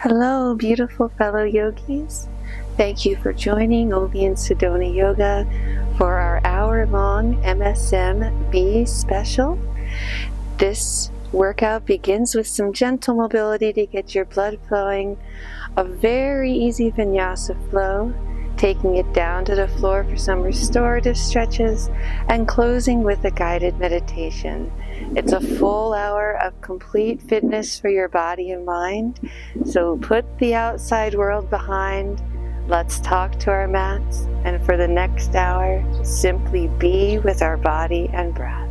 Hello, beautiful fellow yogis. Thank you for joining Obi and Sedona Yoga for our hour-long MSM Special. This workout begins with some gentle mobility to get your blood flowing, a very easy vinyasa flow, taking it down to the floor for some restorative stretches, and closing with a guided meditation. It's a full hour of complete fitness for your body and mind, so put the outside world behind, let's talk to our mats, and for the next hour, simply be with our body and breath.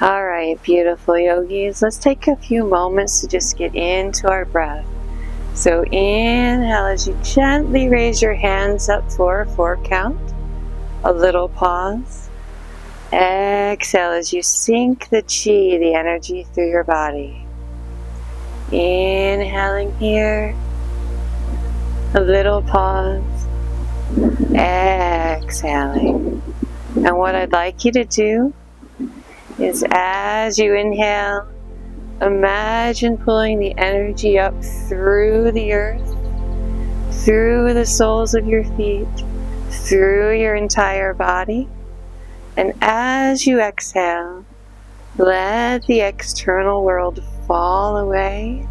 Alright, beautiful yogis, let's take a few moments to just get into our breath. So inhale as you gently raise your hands up for a 4 count, a little pause. Exhale as you sink the chi, the energy through your body. Inhaling here, a little pause, exhaling. And what I'd like you to do is as you inhale, imagine pulling the energy up through the earth, through the soles of your feet, through your entire body. And as you exhale, let the external world fall away.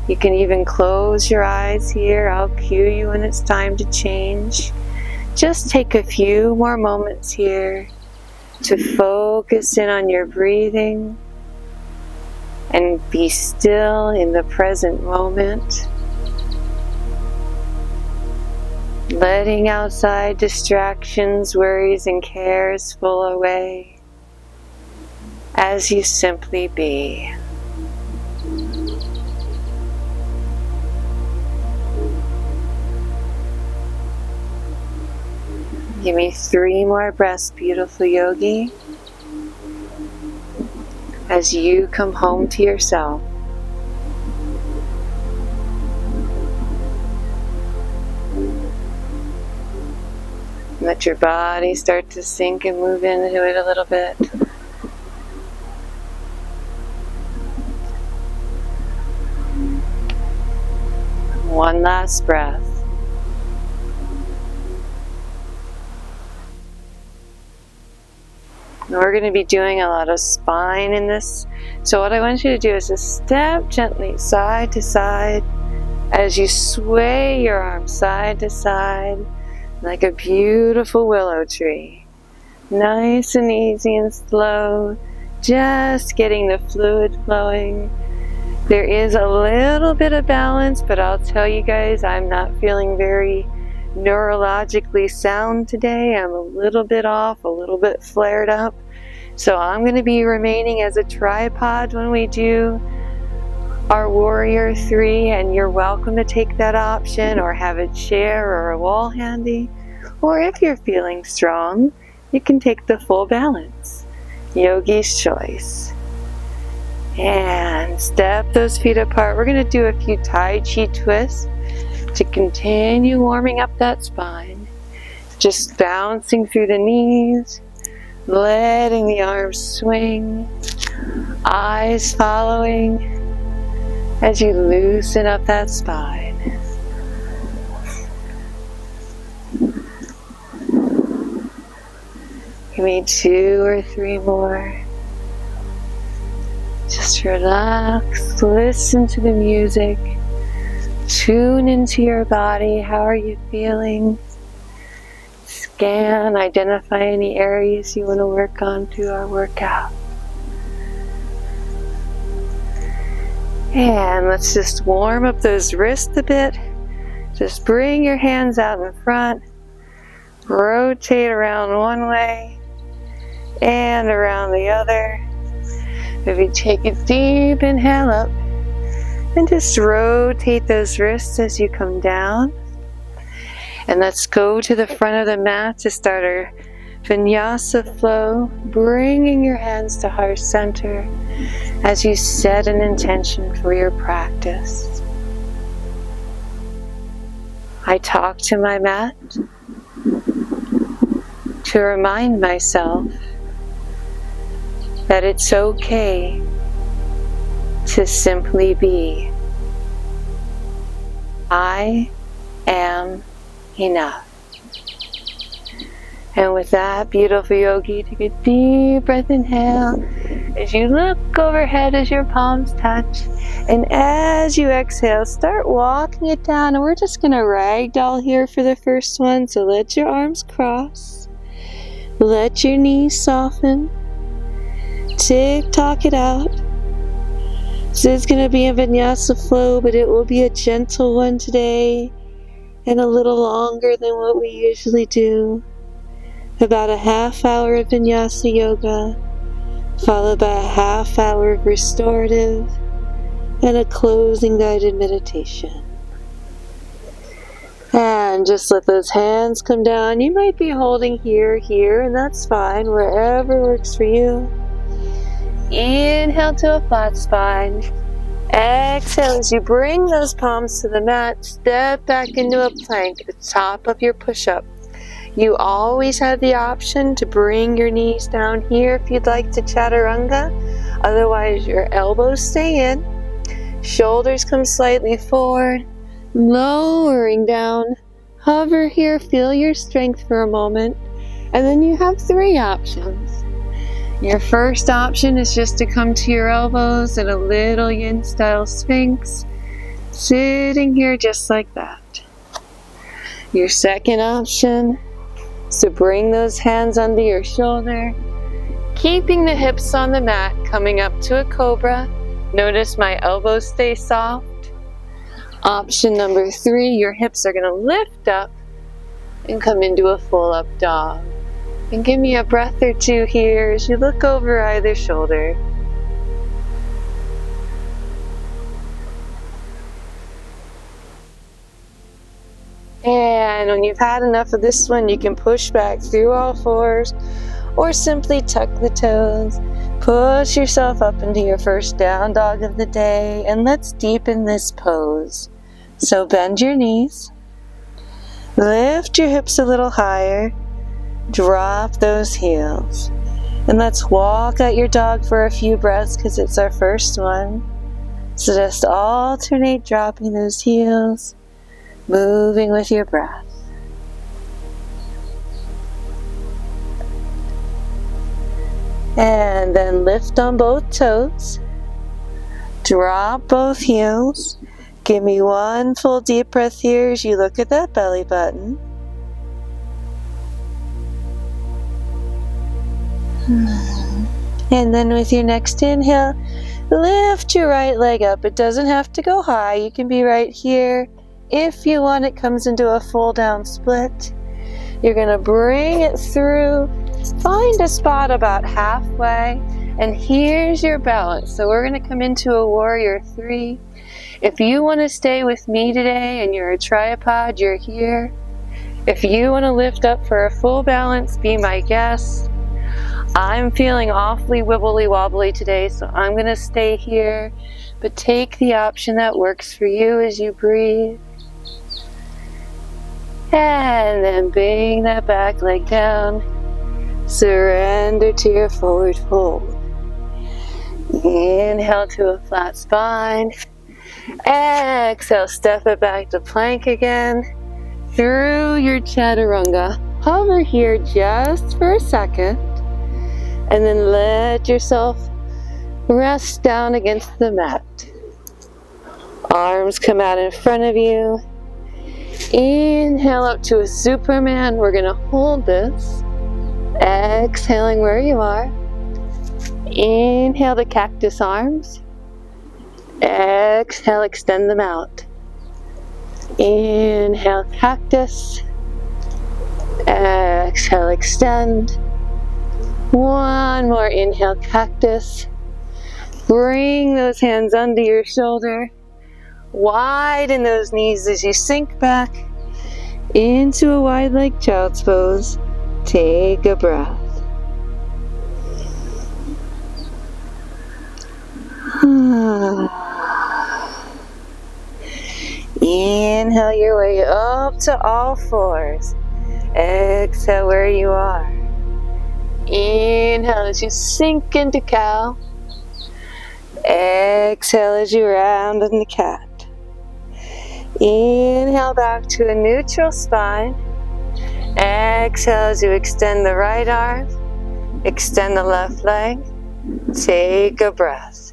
You can even close your eyes here. I'll cue you when it's time to change. Just take a few more moments here to focus in on your breathing and be still in the present moment. Letting outside distractions, worries, and cares fall away as you simply be. Give me 3 more breaths, beautiful yogi, as you come home to yourself. Let your body start to sink and move into it a little bit. One last breath. And we're going to be doing a lot of spine in this. So what I want you to do is just step gently side to side as you sway your arms side to side like a beautiful willow tree. Nice and easy and slow, just getting the fluid flowing. There is a little bit of balance, but I'll tell you guys, I'm not feeling very neurologically sound today. I'm a little bit off, a little bit flared up. So I'm going to be remaining as a tripod when we do our warrior 3, and you're welcome to take that option or have a chair or a wall handy. Or if you're feeling strong, you can take the full balance. Yogi's choice. And step those feet apart. We're going to do a few Tai Chi twists to continue warming up that spine. Just bouncing through the knees, letting the arms swing, eyes following as you loosen up that spine. Give me 2 or 3 more. Just relax, listen to the music, tune into your body. How are you feeling? Scan, identify any areas you want to work on through our workout. And let's just warm up those wrists a bit. Just bring your hands out in front, rotate around one way and around the other. Maybe take a deep inhale up and just rotate those wrists as you come down. And let's go to the front of the mat to start our vinyasa flow, bringing your hands to heart center as you set an intention for your practice. I talk to my mat to remind myself that it's okay to simply be. I am enough. And with that, beautiful yogi, take a deep breath, inhale as you look overhead as your palms touch. And as you exhale, start walking it down. And we're just going to ragdoll here for the first one. So let your arms cross. Let your knees soften. Tick-tock it out. This is going to be a vinyasa flow, but it will be a gentle one today and a little longer than what we usually do. About a half hour of vinyasa yoga, followed by a half hour of restorative and a closing guided meditation. And just let those hands come down. You might be holding here, and that's fine, wherever works for you. Inhale to a flat spine. Exhale as you bring those palms to the mat. Step back into a plank at the top of your push-up. You always have the option to bring your knees down here if you'd like to chaturanga. Otherwise, your elbows stay in. Shoulders come slightly forward, lowering down. Hover here, feel your strength for a moment. And then you have three options. Your first option is just to come to your elbows in a little yin style sphinx, sitting here just like that. Your second option is to bring those hands under your shoulder, keeping the hips on the mat, coming up to a cobra. Notice my elbows stay soft. Option number 3, your hips are going to lift up and come into a full up dog. And give me a breath or two here as you look over either shoulder. And when you've had enough of this one, you can push back through all fours or simply tuck the toes. Push yourself up into your first down dog of the day, and let's deepen this pose. So bend your knees, lift your hips a little higher, drop those heels, and let's walk out your dog for a few breaths because it's our first one. So just alternate dropping those heels, moving with your breath. And then lift on both toes, drop both heels. Give me one full deep breath here as you look at that belly button. And then with your next inhale, lift your right leg up. It doesn't have to go high. You can be right here. If you want, it comes into a full down split. You're going to bring it through. Find a spot about halfway. And here's your balance. So we're going to come into a warrior 3. If you want to stay with me today and you're a tripod, you're here. If you want to lift up for a full balance, be my guest. I'm feeling awfully wibbly wobbly today, so I'm going to stay here. But take the option that works for you as you breathe. And then bring that back leg down. Surrender to your forward fold. Inhale to a flat spine. Exhale, step it back to plank again. Through your chaturanga. Hover here just for a second. And then let yourself rest down against the mat. Arms come out in front of you. Inhale up to a Superman. We're going to hold this. Exhaling where you are. Inhale the cactus arms. Exhale, extend them out. Inhale, cactus. Exhale, extend. One more inhale, cactus. Bring those hands under your shoulder. Widen those knees as you sink back into a wide leg child's pose. Take a breath. Inhale Inhale your way up to all fours. Exhale where you are. Inhale as you sink into cow. Exhale as you round into cat. Inhale back to a neutral spine. Exhale as you extend the right arm. Extend the left leg. Take a breath.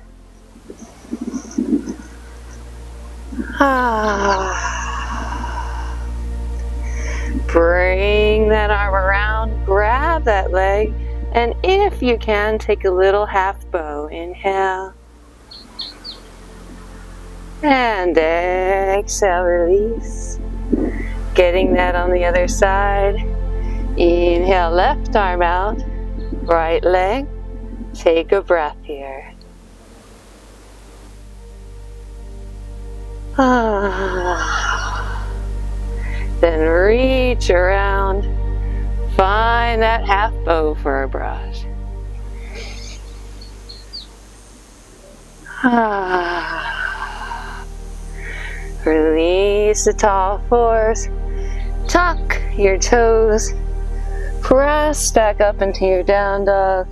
Bring that arm around, grab that leg, and if you can, take a little half bow. Inhale. And exhale, release. Getting that on the other side. Inhale, left arm out, right leg. Take a breath here. Then reach around. Find that half bow for a brush. Release the tall fours. Tuck your toes. Press back up into your down dog.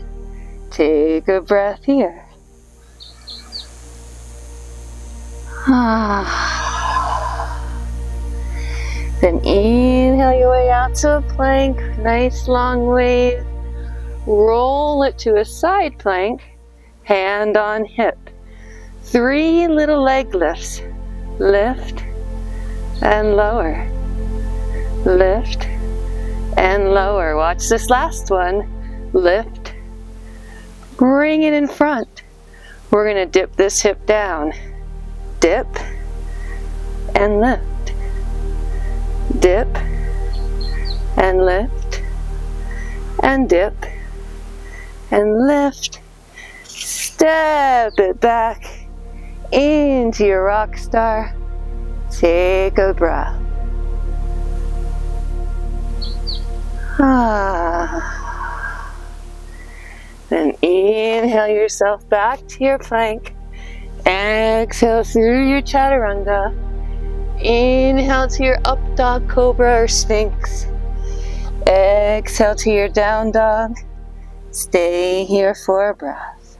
Take a breath here. Then inhale your way out to a plank. Nice long wave. Roll it to a side plank. Hand on hip. 3 little leg lifts. Lift and lower. Lift and lower. Watch this last one. Lift. Bring it in front. We're going to dip this hip down. Dip and lift. Dip and lift and dip and lift. Step it back into your rock star. Take a breath. Then inhale yourself back to your plank. Exhale through your chaturanga. Inhale to your up dog, cobra, or sphinx. Exhale to your down dog. Stay here for a breath.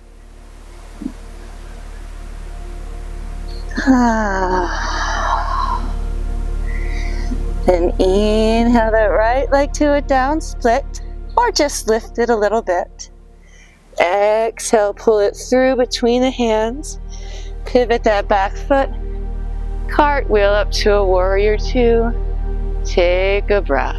Then inhale that right leg to a down split, or just lift it a little bit. Exhale, pull it through between the hands. Pivot that back foot. Cartwheel up to a warrior 2. Take a breath.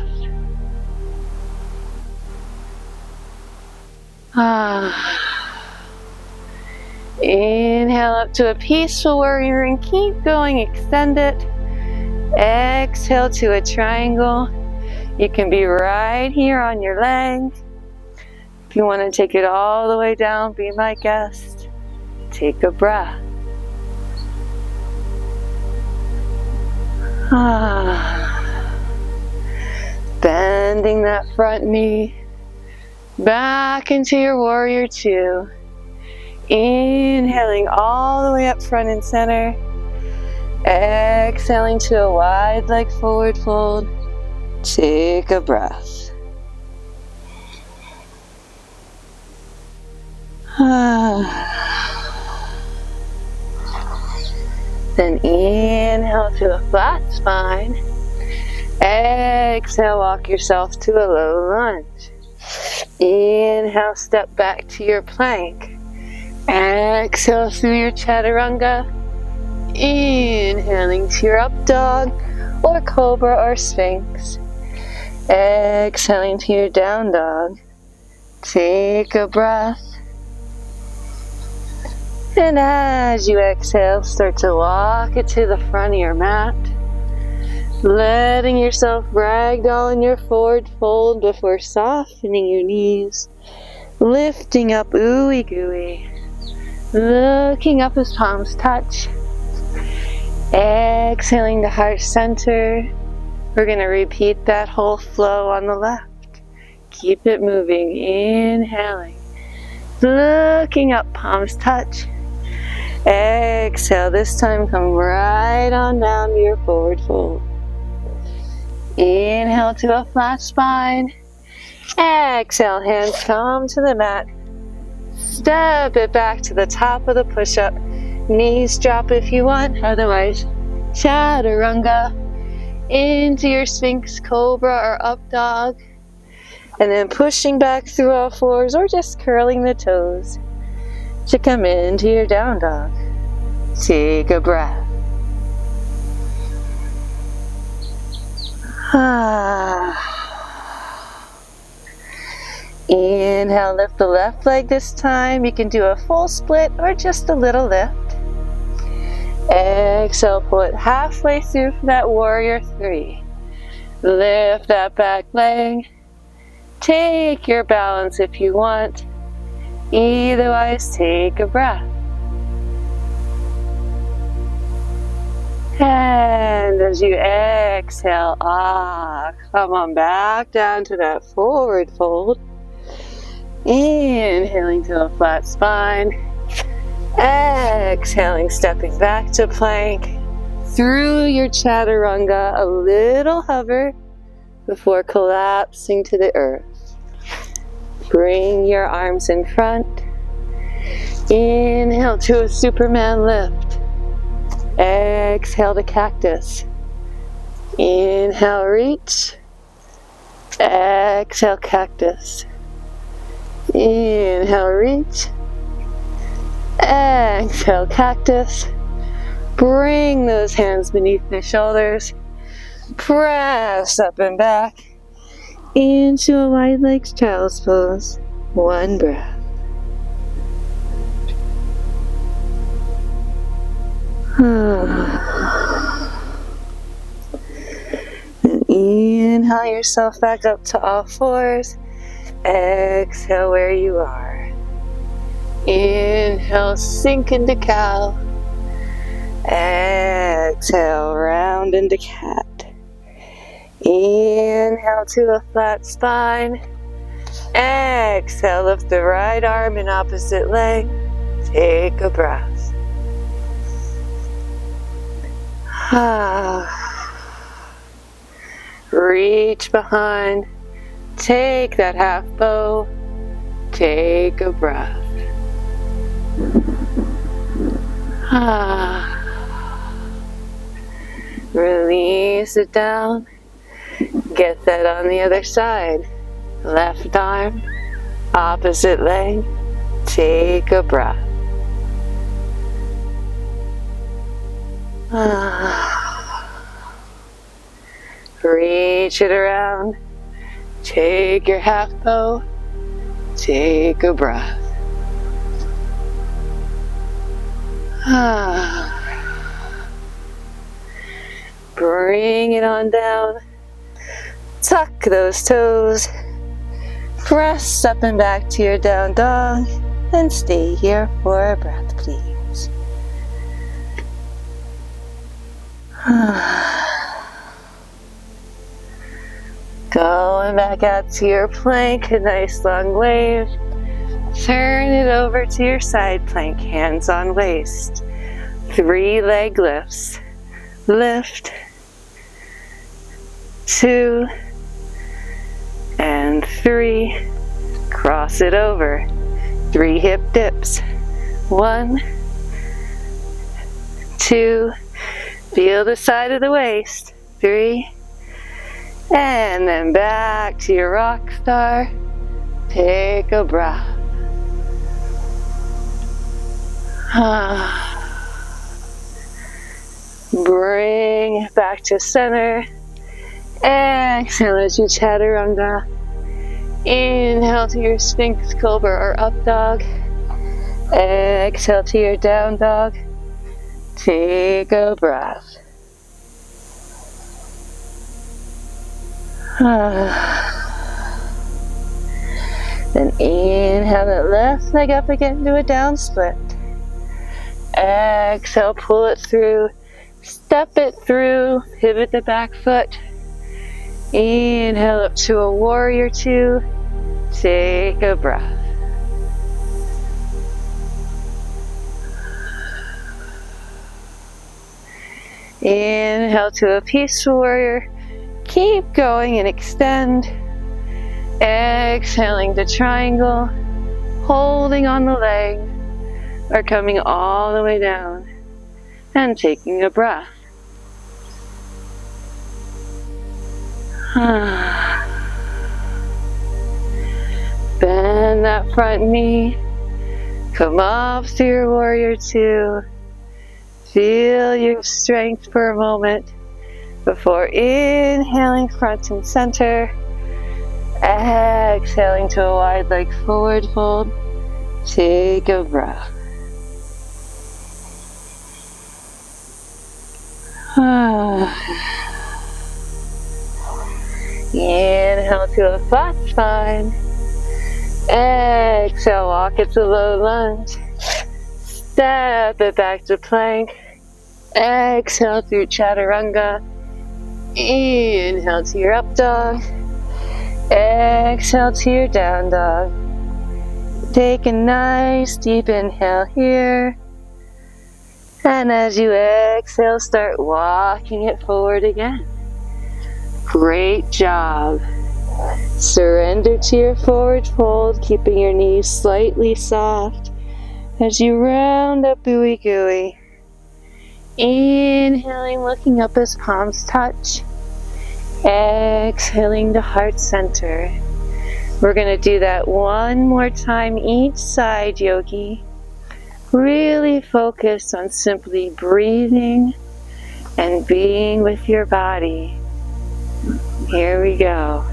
Inhale up to a peaceful warrior and keep going. Extend it. Exhale to a triangle. You can be right here on your leg. If you want to take it all the way down, be my guest. Take a breath. Bending that front knee back into your warrior 2. Inhaling all the way up front and center. Exhaling to a wide leg forward fold. Take a breath. Then inhale to a flat spine. Exhale, walk yourself to a low lunge. Inhale, step back to your plank. Exhale through your chaturanga. Inhaling to your up dog, or cobra, or sphinx. Exhaling to your down dog. Take a breath. And as you exhale, start to walk it to the front of your mat. Letting yourself ragdoll in your forward fold before softening your knees. Lifting up ooey gooey. Looking up as palms touch. Exhaling to heart center. We're going to repeat that whole flow on the left. Keep it moving. Inhaling. Looking up, palms touch. Exhale, this time come right on down to your forward fold. Inhale to a flat spine. Exhale, hands come to the mat. Step it back to the top of the push-up. Knees drop if you want, otherwise chaturanga into your Sphinx Cobra or up dog. And then pushing back through all fours or just curling the toes to come into your down dog. Take a breath. Inhale, lift the left leg this time. You can do a full split or just a little lift. Exhale, pull it halfway through for that warrior three. Lift that back leg. Take your balance if you want. Otherwise, take a breath. And as you exhale, come on back down to that forward fold. Inhaling to a flat spine. Exhaling, stepping back to plank. Through your chaturanga, a little hover before collapsing to the earth. Bring your arms in front. Inhale to a Superman lift. Exhale to cactus. Inhale, reach. Exhale, cactus. Inhale, reach. Exhale, cactus. Bring those hands beneath the shoulders. Press up and back into a wide legs child's pose. One breath. And inhale yourself back up to all fours. Exhale where you are. Inhale, sink into cow. Exhale, round into cat. Inhale to a flat spine. Exhale, lift the right arm and opposite leg. Take a breath. Reach behind. Take that half bow. Take a breath. Release it down. Get that on the other side. Left arm, opposite leg. Take a breath. Reach it around. Take your half bow. Take a breath. Bring it on down. Tuck those toes. Press up and back to your down dog. And stay here for a breath, please. Going back out to your plank, a nice long wave. Turn it over to your side plank, hands on waist. 3 leg lifts. Lift, 2, and 3. Cross it over. 3 hip dips. 1, 2. Feel the side of the waist. 3. And then back to your rock star. Take a breath. Bring it back to center. Exhale as you chaturanga. Inhale to your Sphinx Cobra or up dog. Exhale to your down dog. Take a breath. Then inhale that left leg up again to a down split. Exhale, pull it through. Step it through. Pivot the back foot. Inhale up to a warrior 2. Take a breath. Inhale to a peaceful warrior. Keep going and extend. Exhaling to triangle. Holding on the leg. Or coming all the way down. And taking a breath. Bend that front knee. Come up to your warrior two. Feel your strength for a moment before inhaling front and center. Exhaling to a wide leg forward fold. Take a breath. Inhale to a flat spine. Exhale, walk it to low lunge. Step it back to plank. Exhale through chaturanga. Inhale to your up dog. Exhale to your down dog. Take a nice deep inhale here. And as you exhale, start walking it forward again. Great job. Surrender to your forward fold, keeping your knees slightly soft as you round up ooey gooey. Inhaling, looking up as palms touch. Exhaling to heart center. We're going to do that one more time each side, yogi. Really focus on simply breathing and being with your body. Here we go.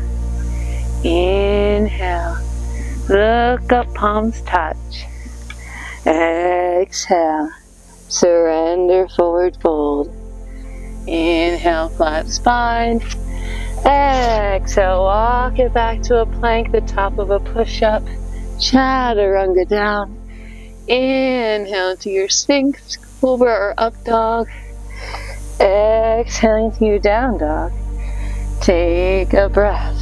Inhale. Look up, palms touch. Exhale. Surrender, forward fold. Inhale, flat spine. Exhale, walk it back to a plank, the top of a push-up. Chaturanga down. Inhale to your Sphinx, cobra or up dog. Exhaling to your down dog. Take a breath.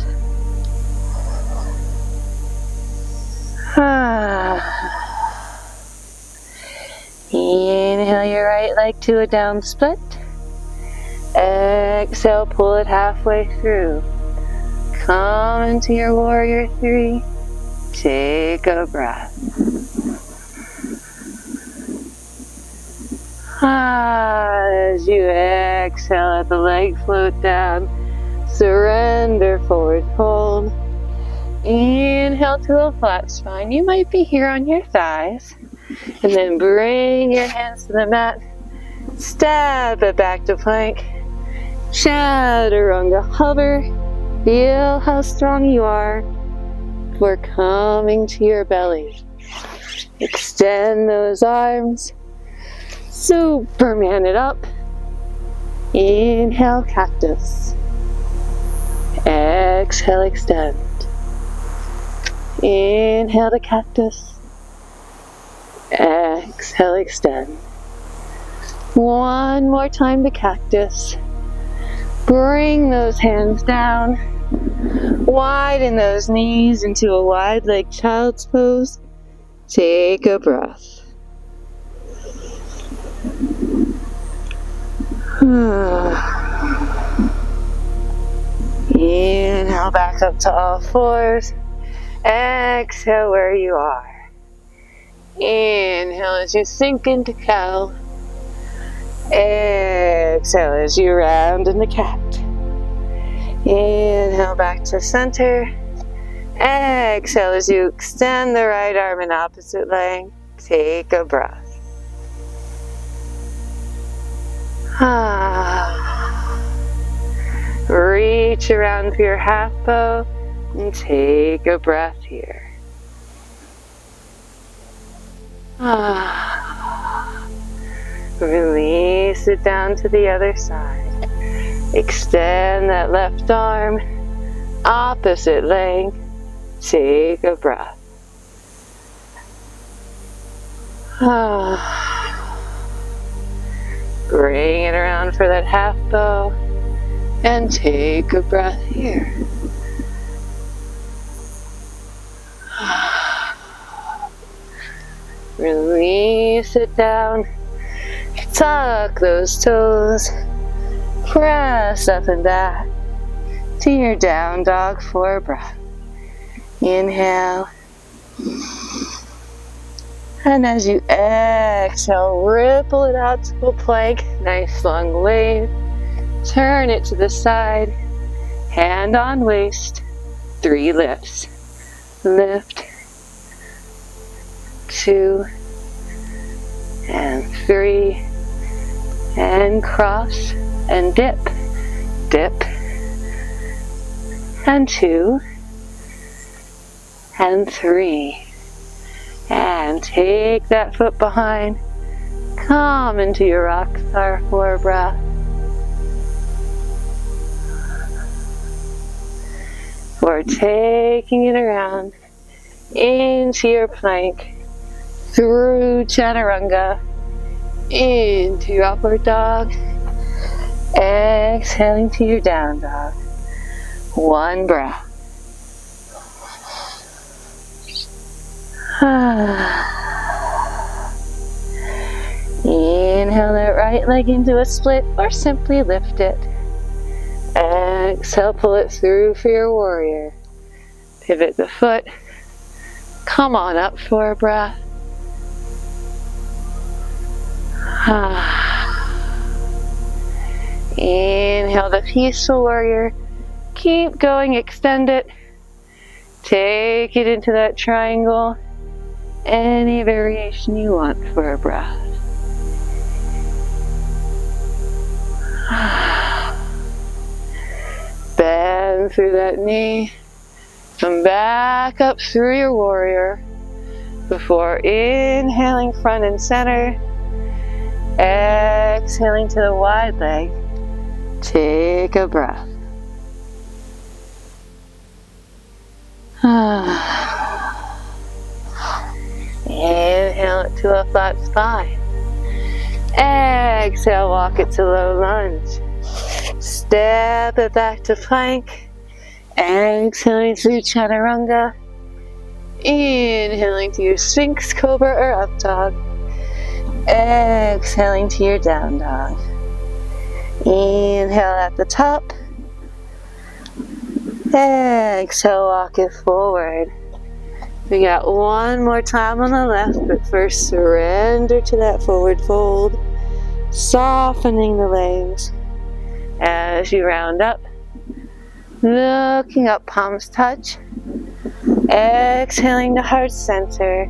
Inhale your right leg to a down split. Exhale, pull it halfway through. Come into your warrior three. Take a breath. As you exhale, let the leg float down. Surrender, forward fold. Inhale to a flat spine. You might be here on your thighs. And then bring your hands to the mat. Step it back to plank. Chaturanga, hover. Feel how strong you are. We're coming to your belly. Extend those arms. Superman it up. Inhale, cactus. Exhale, extend. Inhale to cactus. Exhale, extend. One more time to cactus. Bring those hands down. Widen those knees into a wide leg child's pose. Take a breath. Inhale back up to all fours. Exhale where you are. Inhale as you sink into cow. Exhale as you round into cat. Inhale back to center. Exhale as you extend the right arm in opposite leg. Take a breath. Reach around for your half bow and take a breath here. Release it down to the other side. Extend that left arm, opposite leg. Take a breath. Bring it around for that half bow and take a breath here. Release it down. Tuck those toes. Press up and back to your down dog for a breath. Inhale. And as you exhale, ripple it out to a plank. Nice long wave. Turn it to the side. Hand on waist. 3 lifts. Lift. 2. And 3. And cross. And dip. Dip. And 2. And 3. And take that foot behind. Come into your rock star for a breath. Or taking it around into your plank, through chaturanga, into your upward dog. Exhaling to your down dog. 1 breath. Inhale that right leg into a split or simply lift it. Exhale, pull it through for your warrior. Pivot the foot. Come on up for a breath. Inhale the peaceful warrior. Keep going, extend it. Take it into that triangle. Any variation you want for a breath. Bend through that knee. Come back up through your warrior. Before inhaling front and center. Exhaling to the wide leg. Take a breath. Inhale it to a flat spine. Exhale, walk it to low lunge. Step it back to plank. Exhaling through chaturanga. Inhaling to your sphinx, cobra, or up dog. Exhaling to your down dog. Inhale at the top. Exhale, walk it forward. We got 1 more time on the left, but first surrender to that forward fold, softening the legs as you round up, looking up, palms touch, exhaling to heart center.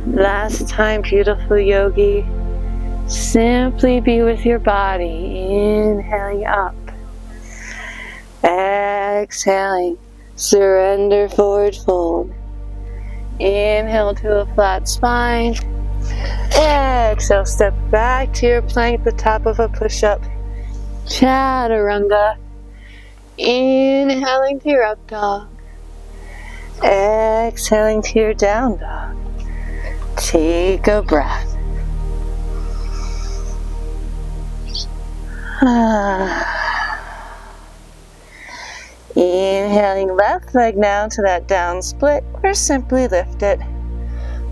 Last time, beautiful yogi, simply be with your body, inhaling up, exhaling, surrender, forward fold. Inhale to a flat spine. Exhale, step back to your plank, the top of a push-up. Chaturanga. Inhaling to your up dog. Exhaling to your down dog. Take a breath. Inhaling left leg now to that down split, or simply lift it.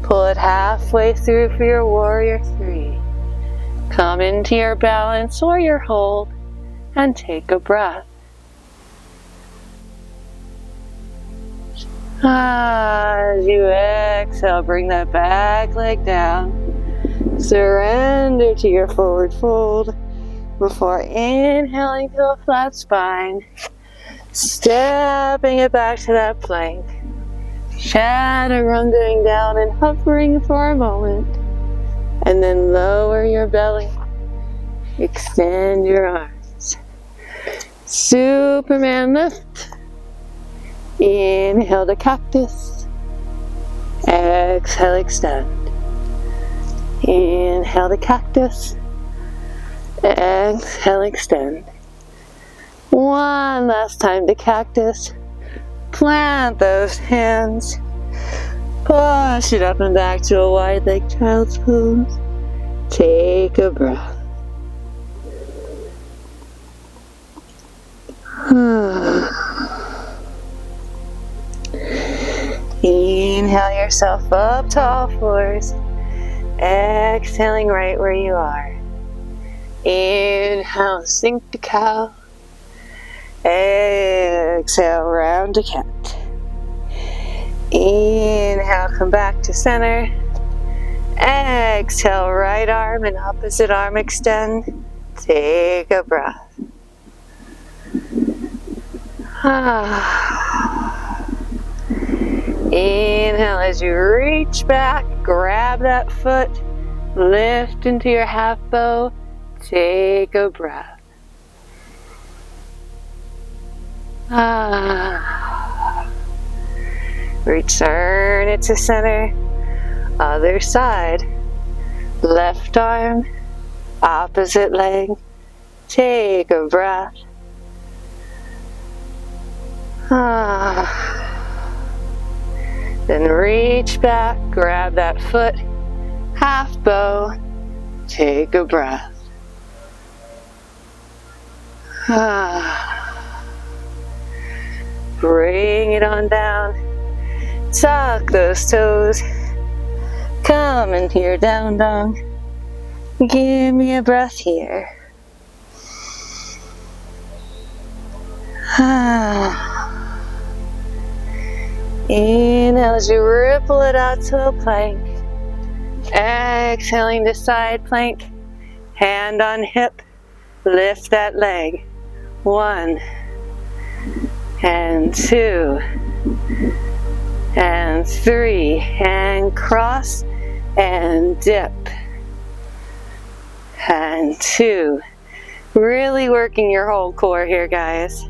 Pull it halfway through for your warrior 3. Come into your balance or your hold and take a breath. As you exhale, bring that back leg down. Surrender to your forward fold before inhaling to a flat spine. Stepping it back to that plank. Chaturangaing down and hovering for a moment. And then lower your belly. Extend your arms. Superman lift. Inhale to cactus. Exhale, extend. Inhale to cactus. Exhale, extend. 1 last time to cactus. Plant those hands. Push it up and back to a wide leg child's pose. Take a breath. Inhale yourself up to all fours. Exhaling right where you are. Inhale, sink to cow. Exhale, round to cat. Inhale, come back to center. Exhale, right arm and opposite arm extend. Take a breath. Inhale as you reach back, grab that foot, lift into your half bow, take a breath. Return it to center. Other side. Left arm, opposite leg, take a breath. Then reach back, grab that foot, half bow, take a breath. Bring it on down, tuck those toes, come into your down dog. Give me a breath here. Inhale as you ripple it out to a plank. Exhaling to side plank. Hand on hip. Lift that leg. 1 and 2 and 3 and cross and dip and 2. Really working your whole core here, guys.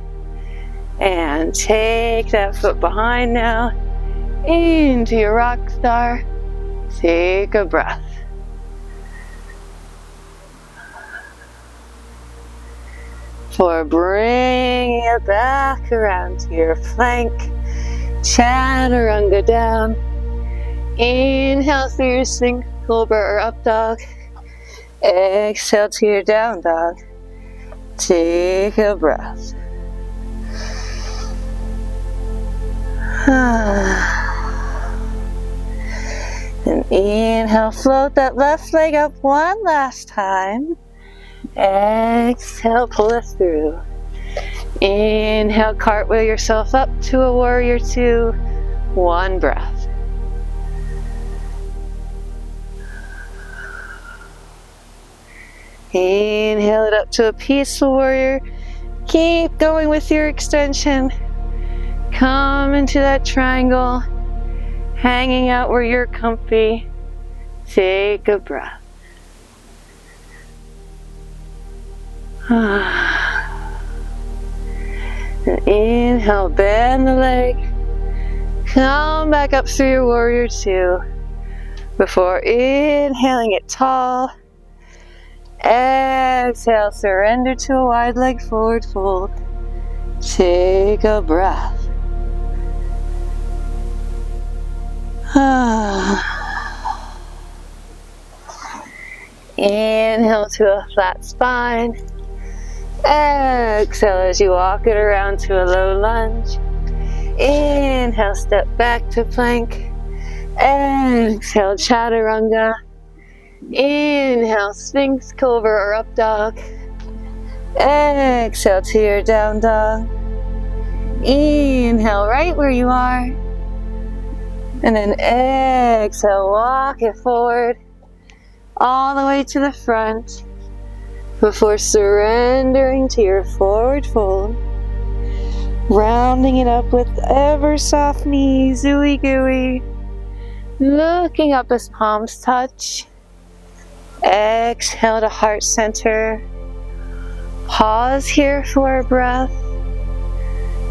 And take that foot behind now into your rock star. Take a breath. For bringing it back around to your flank. Chaturanga down. Inhale through your sink, cobra or up dog. Exhale to your down dog. Take a breath. And inhale, float that left leg up one last time. Exhale, pull it through. Inhale, cartwheel yourself up to a warrior 2. 1 breath. Inhale it up to a peaceful warrior. Keep going with your extension. Come into that triangle, hanging out where you're comfy. Take a breath. And inhale, bend the leg. Come back up through your warrior 2. Before inhaling it tall. Exhale, surrender to a wide leg forward fold. Take a breath. Inhale to a flat spine. Exhale as you walk it around to a low lunge. Inhale, step back to plank. Exhale, chaturanga. Inhale, sphinx, cobra or up dog. Exhale to your down dog. Inhale right where you are. And then exhale, walk it forward all the way to the front before surrendering to your forward fold. Rounding it up with ever soft knees, ooey gooey. Looking up as palms touch. Exhale to heart center. Pause here for a breath.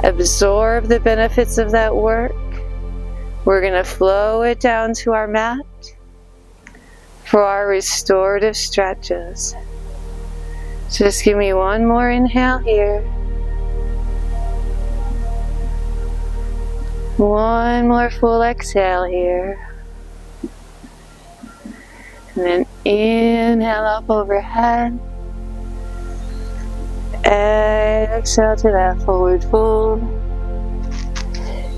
Absorb the benefits of that work. We're going to flow it down to our mat for our restorative stretches. Just give me one more inhale here. One more full exhale here. And then inhale up overhead. Exhale to that forward fold.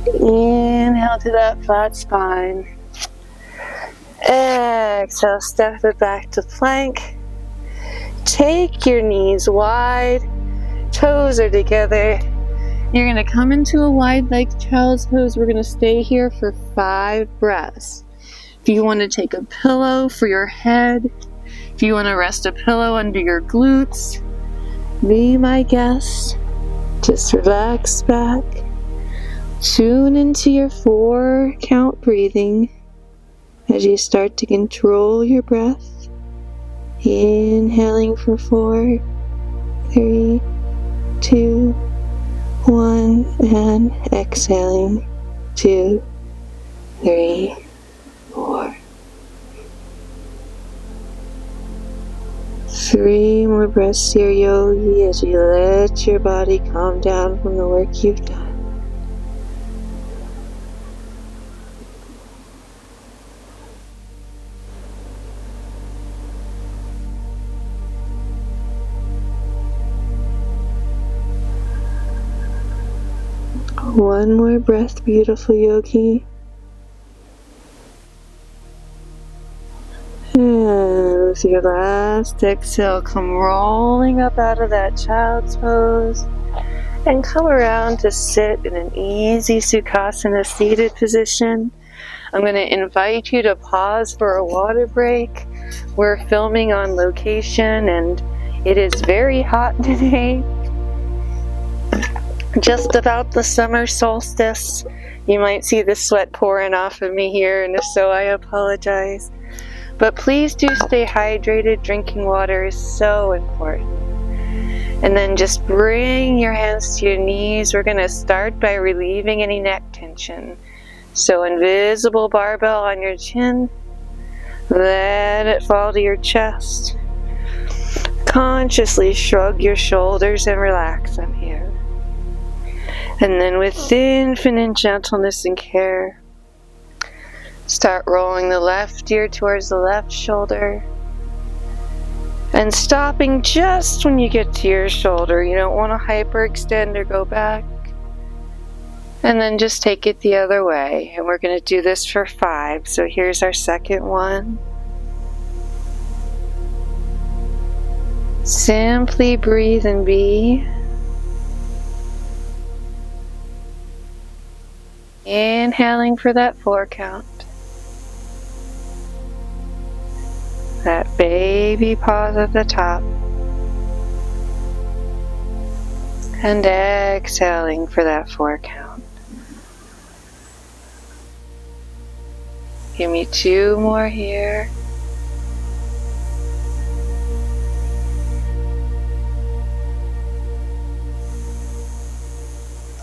Inhale to that flat spine. Exhale, step it back to plank. take your knees wide, toes are together. You're going to come into a wide-legged child's pose. We're going to stay here for 5 breaths. If you want to take a pillow for your head, if you want to rest a pillow under your glutes, be my guest. Just relax back. Tune into your 4-count breathing as you start to control your breath. Inhaling for 4, 3, 2, 1, and exhaling 2, 3, 4. 3 more breaths here, yogi, as you let your body calm down from the work you've done. One more breath, beautiful yogi. And with your last exhale, come rolling up out of that child's pose and come around to sit in an easy Sukhasana seated position. I'm going to invite you to pause for a water break. We're filming on location and it is very hot today. Just about the summer solstice. You might see the sweat pouring off of me here, and if so, I apologize. But please do stay hydrated. Drinking water is so important. And then just bring your hands to your knees. We're going to start by relieving any neck tension. So invisible barbell on your chin. Let it fall to your chest. Consciously shrug your shoulders and relax them here. And then with infinite gentleness and care, start rolling the left ear towards the left shoulder and stopping just when you get to your shoulder. You don't want to hyperextend or go back. And then just take it the other way. And we're going to do this for 5. So here's our second one. Simply breathe and be. Inhaling for that 4 count. That baby pause at the top. And exhaling for that 4 count. Give me 2 more here.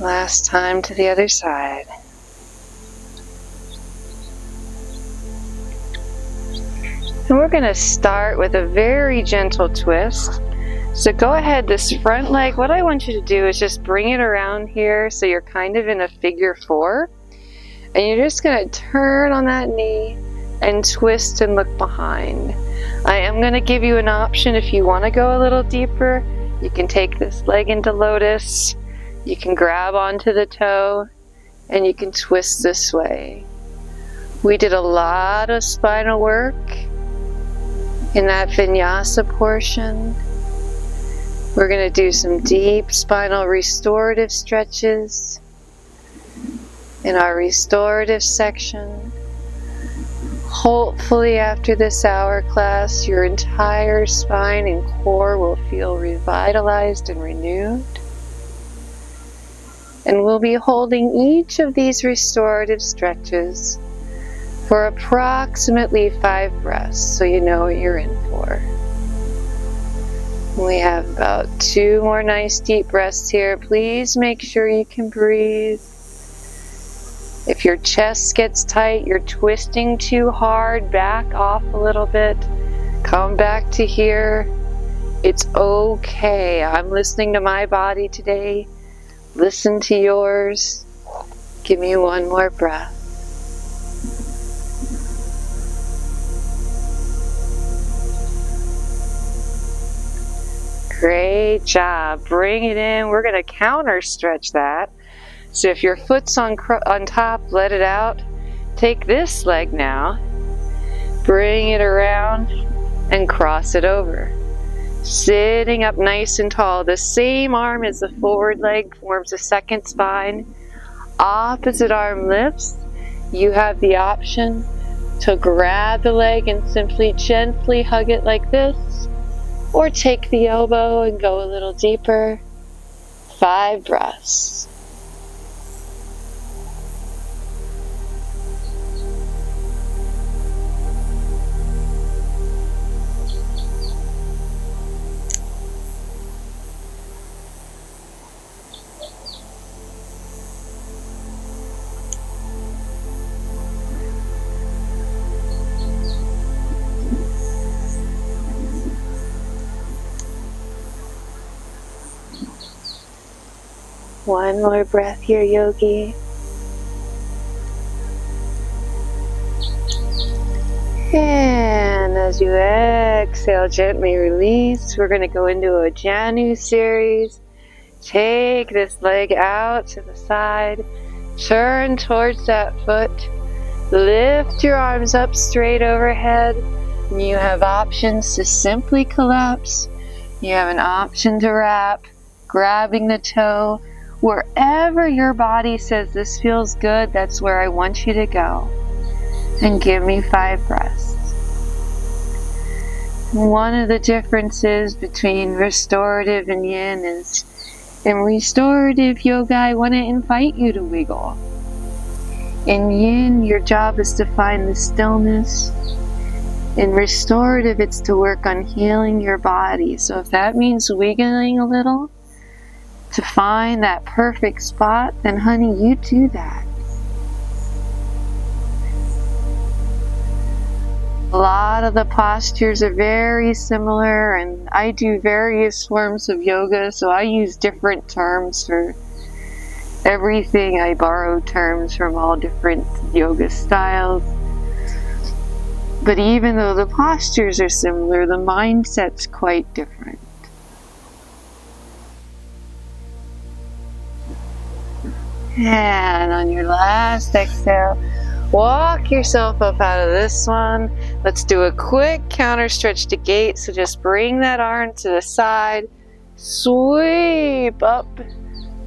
Last time to the other side. And we're going to start with a very gentle twist. So go ahead, this front leg, what I want you to do is just bring it around here so you're kind of in a figure 4. And you're just going to turn on that knee and twist and look behind. I am going to give you an option if you want to go a little deeper. You can take this leg into lotus. You can grab onto the toe and you can twist this way. We did a lot of spinal work in that vinyasa portion. We're going to do some deep spinal restorative stretches in our restorative section. Hopefully after this hour class, your entire spine and core will feel revitalized and renewed. And we'll be holding each of these restorative stretches for approximately 5 breaths, so you know what you're in for. We have about 2 more nice deep breaths here. Please make sure you can breathe. If your chest gets tight, you're twisting too hard, back off a little bit. Come back to here. It's okay. I'm listening to my body today. Listen to yours. Give me 1 more breath. Great job. Bring it in. We're going to counter stretch that. So if your foot's on top, let it out. Take this leg now. Bring it around and cross it over. Sitting up nice and tall. The same arm as the forward leg forms a second spine. Opposite arm lifts. You have the option to grab the leg and simply gently hug it like this, or take the elbow and go a little deeper. 5 breaths. One more breath here, yogi. And as you exhale, gently release. We're going to go into a Janu series. Take this leg out to the side. Turn towards that foot. Lift your arms up straight overhead. And you have options to simply collapse. You have an option to wrap, grabbing the toe. Wherever your body says this feels good, that's where I want you to go. And give me 5 breaths. One of the differences between restorative and yin is in restorative yoga, I want to invite you to wiggle. In yin, your job is to find the stillness. In restorative, it's to work on healing your body. So if that means wiggling a little, to find that perfect spot, then honey, you do that. A lot of the postures are very similar, and I do various forms of yoga, so I use different terms for everything. I borrow terms from all different yoga styles. But even though the postures are similar, the mindset's quite different. And on your last exhale, walk yourself up out of this one. Let's do a quick counter stretch to gate. So just bring that arm to the side, sweep up,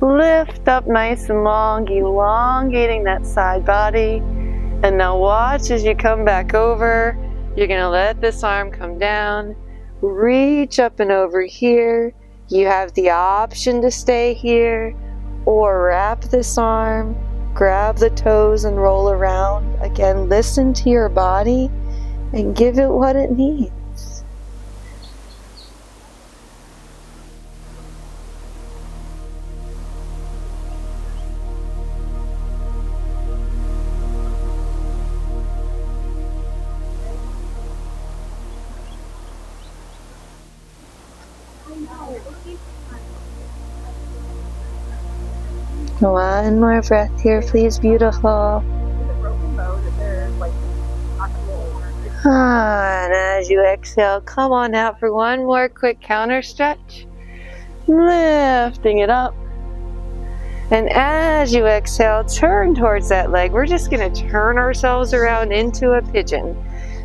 lift up nice and long, elongating that side body. And now watch as you come back over. You're going to let this arm come down, reach up and over here. You have the option to stay here, or wrap this arm, grab the toes and roll around. Again, listen to your body and give it what it needs. One more breath here, please, beautiful. And as you exhale, come on out for one more quick counter stretch. Lifting it up. And as you exhale, turn towards that leg. We're just going to turn ourselves around into a pigeon.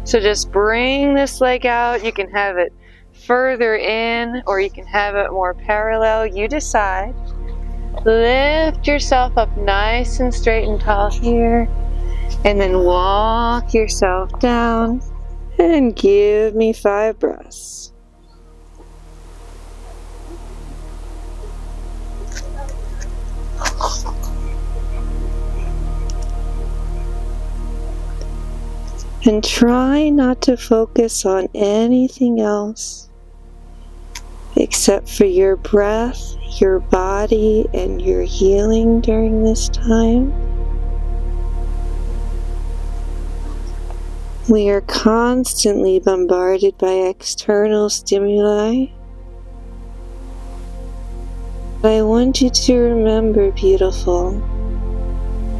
So just bring this leg out. You can have it further in, or you can have it more parallel. You decide. Lift yourself up nice and straight and tall here, and then walk yourself down and give me 5 breaths. And try not to focus on anything else except for your breath, your body, and your healing during this time. We are constantly bombarded by external stimuli. I want you to remember, beautiful,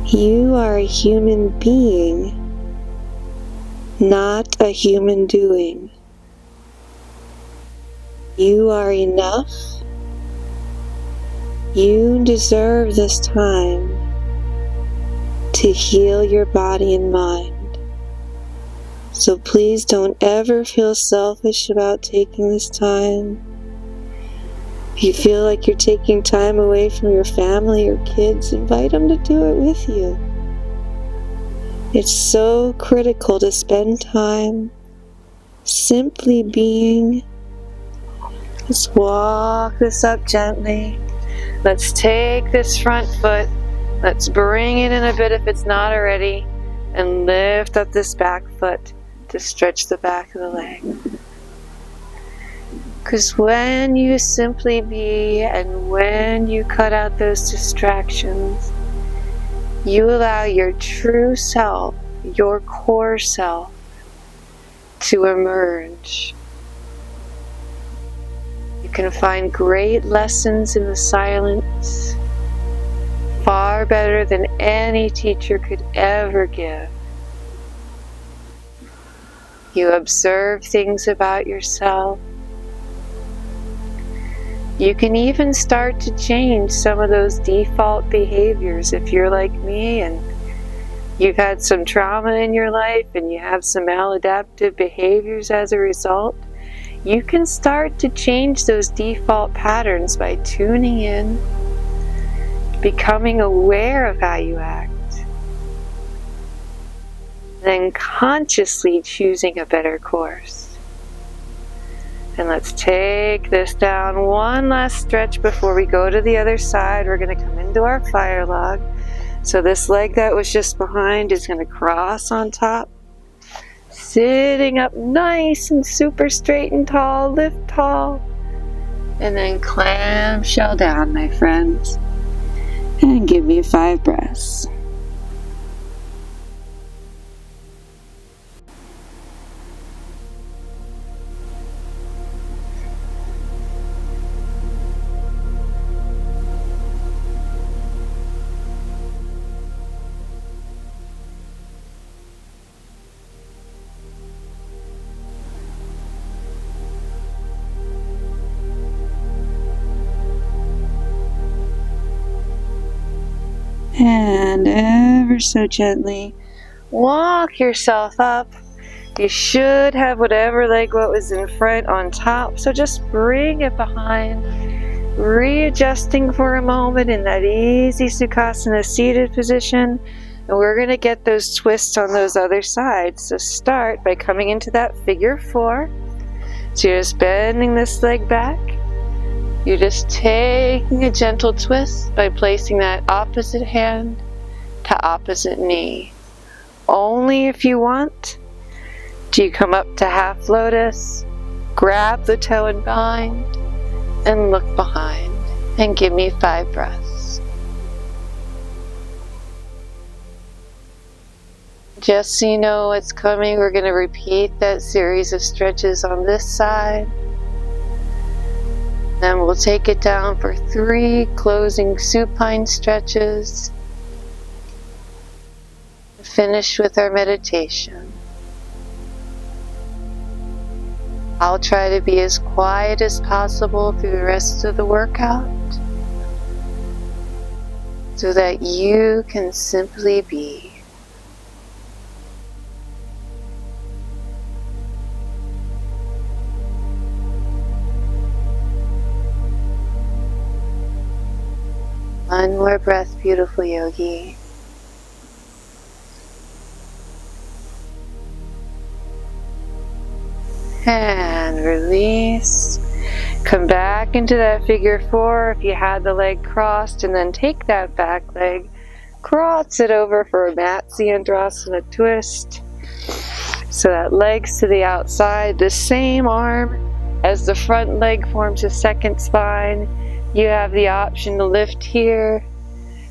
you are a human being, not a human doing. You are enough. You deserve this time to heal your body and mind. So please don't ever feel selfish about taking this time. If you feel like you're taking time away from your family or kids, invite them to do it with you. It's so critical to spend time simply being. Let's walk this up gently. Let's take this front foot. Let's bring it in a bit if it's not already. And lift up this back foot to stretch the back of the leg. Because when you simply be and when you cut out those distractions, you allow your true self, your core self, to emerge. You can find great lessons in the silence, far better than any teacher could ever give. You observe things about yourself. You can even start to change some of those default behaviors if you're like me and you've had some trauma in your life and you have some maladaptive behaviors as a result. You can start to change those default patterns by tuning in, becoming aware of how you act, then consciously choosing a better course. And let's take this down one last stretch before we go to the other side. We're going to come into our fire log. So this leg that was just behind is going to cross on top. Sitting up nice and super straight and tall, lift tall. And then clamshell down, my friends. And give me 5 breaths. And ever so gently walk yourself up. You should have whatever leg what was in front on top, so just bring it behind, readjusting for a moment in that easy Sukhasana seated position, and we're going to get those twists on those other sides. So start by coming into that figure 4. So you're just bending this leg back. You're just taking a gentle twist by placing that opposite hand to opposite knee. Only if you want do you come up to half lotus, grab the toe and bind, and look behind, and give me 5 breaths. Just so you know what's coming, we're going to repeat that series of stretches on this side. Then we'll take it down for 3 closing supine stretches. Finish with our meditation. I'll try to be as quiet as possible through the rest of the workout so that you can simply be. One more breath, beautiful yogi. And release. Come back into that figure 4 if you had the leg crossed, and then take that back leg, cross it over for a Matsyendrasana twist. So that leg's to the outside, the same arm as the front leg forms a second spine. You have the option to lift here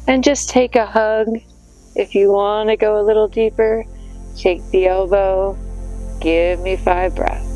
and just take a hug. If you want to go a little deeper, take the elbow. Give me 5 breaths.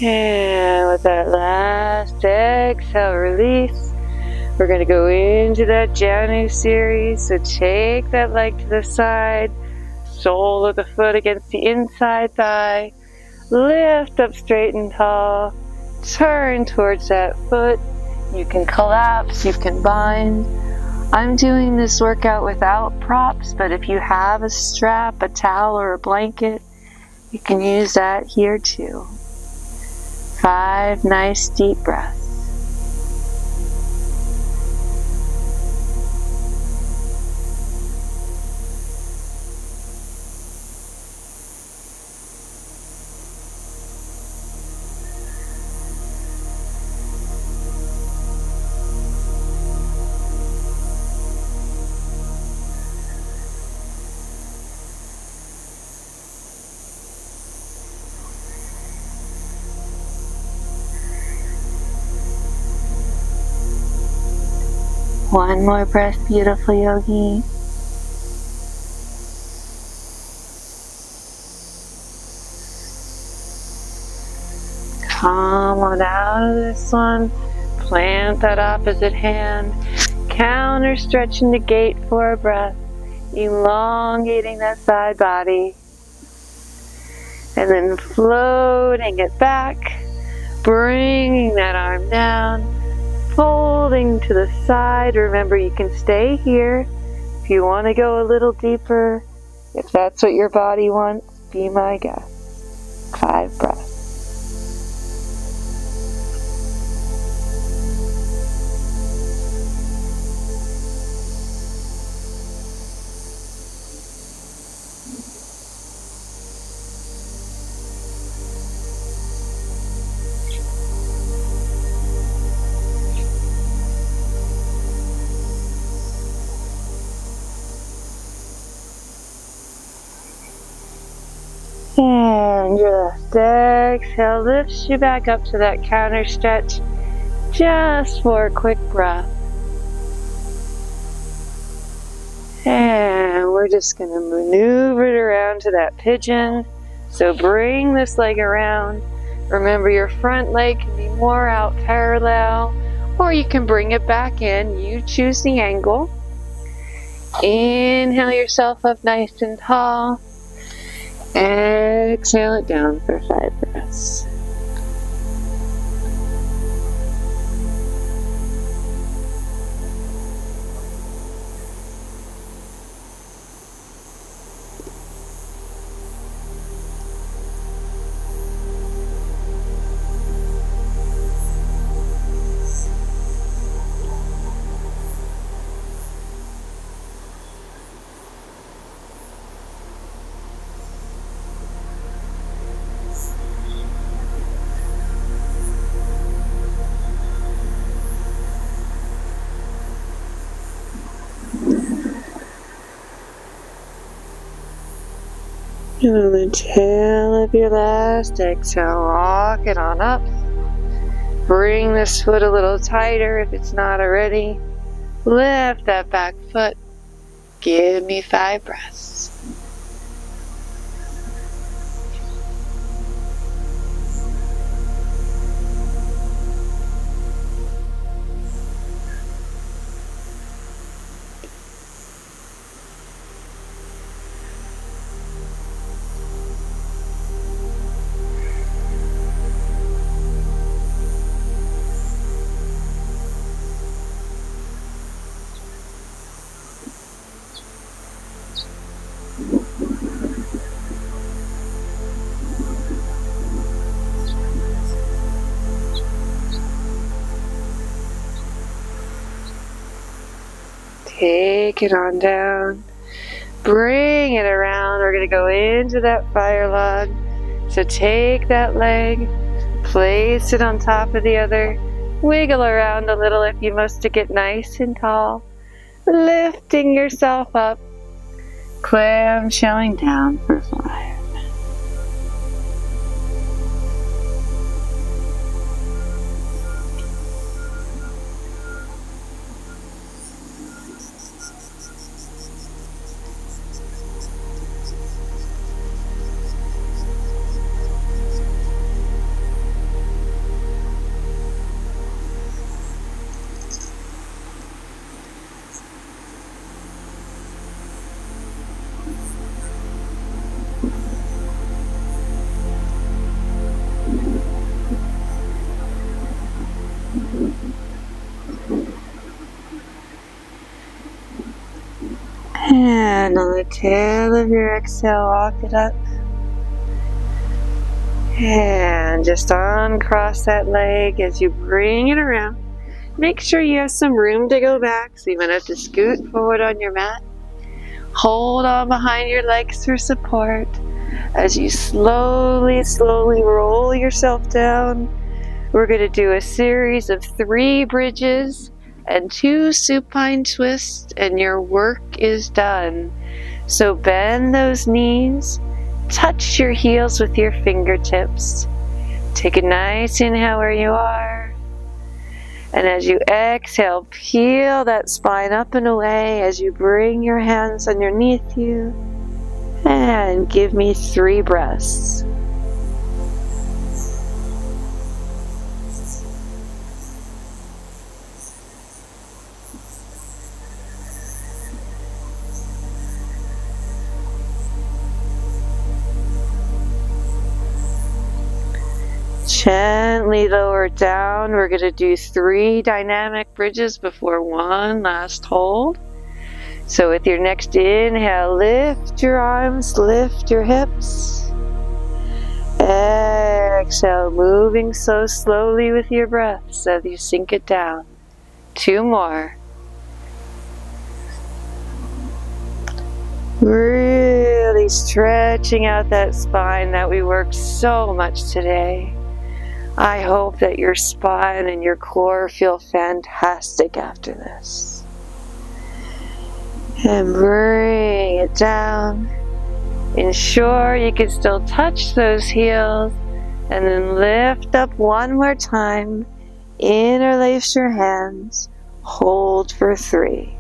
And with that last exhale, release. We're going to go into that Janu series. So take that leg to the side, sole of the foot against the inside thigh. Lift up straight and tall. Turn towards that foot. You can collapse, you can bind. I'm doing this workout without props, but if you have a strap, a towel, or a blanket, you can use that here too. 5 nice deep breaths. One more breath, beautiful yogi. Come on out of this one. Plant that opposite hand. Counter stretch and negate for a breath. Elongating that side body. And then floating it back. Bringing that arm down. Folding to the side. Remember, you can stay here if you want to go a little deeper. If that's what your body wants, be my guest. 5 breaths. And your last exhale lifts you back up to that counter stretch just for a quick breath. And we're just going to maneuver it around to that pigeon. So bring this leg around. Remember, your front leg can be more out parallel, or you can bring it back in. You choose the angle. Inhale yourself up nice and tall. Exhale it down for 5 breaths. And on the tail of your last exhale, rock it on up. Bring this foot a little tighter if it's not already. Lift that back foot. Give me 5 breaths. Take it on down. Bring it around. We're going to go into that fire log. So take that leg, place it on top of the other. Wiggle around a little if you must to get nice and tall. Lifting yourself up. Clamshelling down for 5. And on the tail of your exhale, walk it up. And just uncross that leg as you bring it around. Make sure you have some room to go back, so you might have to scoot forward on your mat. Hold on behind your legs for support as you slowly roll yourself down. We're going to do a series of 3 bridges and 2 supine twists, and your work is done. So bend those knees, touch your heels with your fingertips. Take a nice inhale where you are. And as you exhale, peel that spine up and away as you bring your hands underneath you. And give me 3 breaths. Gently lower down. We're going to do 3 dynamic bridges before one last hold. So with your next inhale, lift your arms, lift your hips. Exhale, moving so slowly with your breath so you sink it down. 2 more. Really stretching out that spine that we worked so much today. I hope that your spine and your core feel fantastic after this. And bring it down. Ensure you can still touch those heels, and then lift up one more time. Interlace your hands. Hold for 3.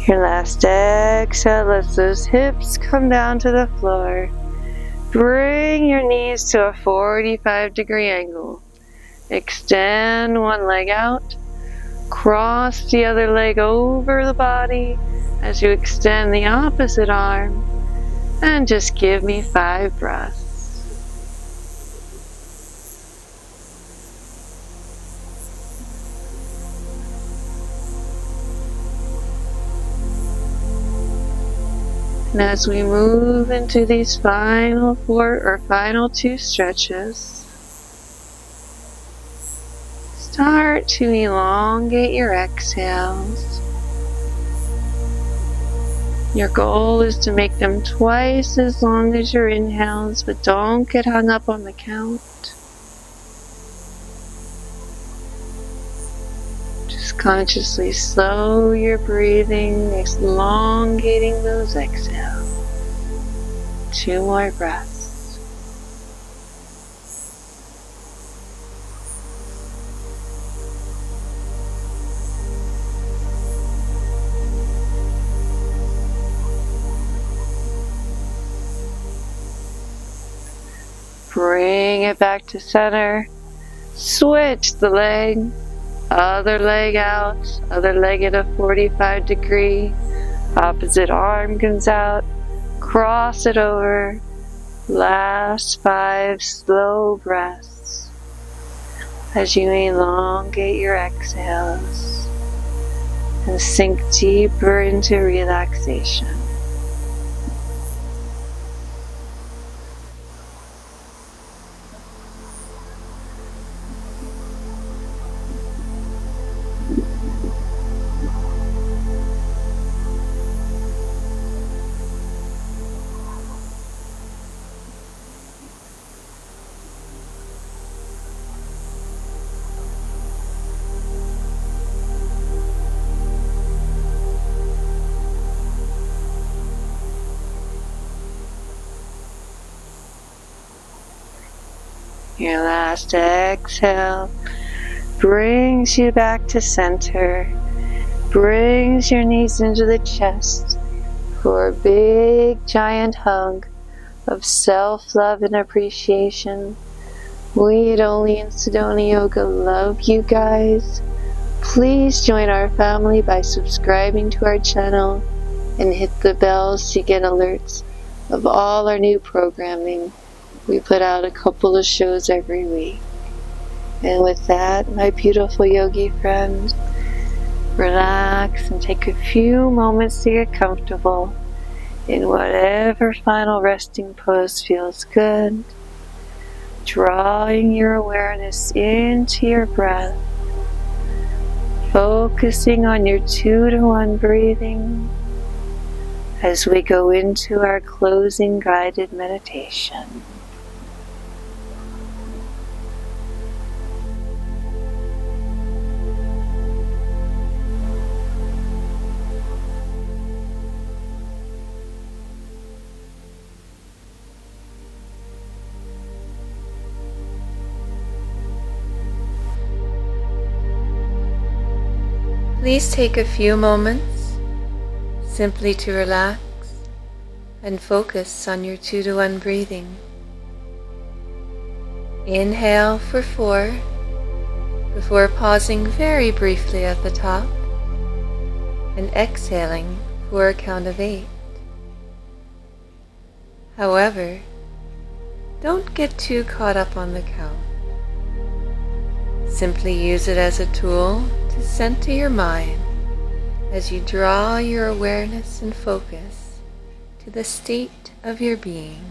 Your last exhale, let those hips come down to the floor. Bring your knees to a 45-degree angle. Extend one leg out. Cross the other leg over the body as you extend the opposite arm. And just give me 5 breaths. And as we move into these final 2 stretches, start to elongate your exhales. Your goal is to make them twice as long as your inhales, but don't get hung up on the count. Just consciously slow your breathing, elongating those exhales. 2 more breaths. Bring it back to center. Switch the leg. Other leg out. Other leg at a 45-degree. Opposite arm comes out. Cross it over. Last 5 slow breaths as you elongate your exhales and sink deeper into relaxation. Your last exhale brings you back to center, brings your knees into the chest for a big giant hug of self-love and appreciation. We at Only in Sedona Yoga love you guys. Please join our family by subscribing to our channel and hit the bells to get alerts of all our new programming. We put out a couple of shows every week. And with that, my beautiful yogi friend, relax and take a few moments to get comfortable in whatever final resting pose feels good. Drawing your awareness into your breath, focusing on your 2-to-1 breathing as we go into our closing guided meditation. Please take a few moments simply to relax and focus on your 2-to-1 breathing. Inhale for 4 before pausing very briefly at the top and exhaling for a count of 8. However, don't get too caught up on the count. Simply use it as a tool to center your mind as you draw your awareness and focus to the state of your being.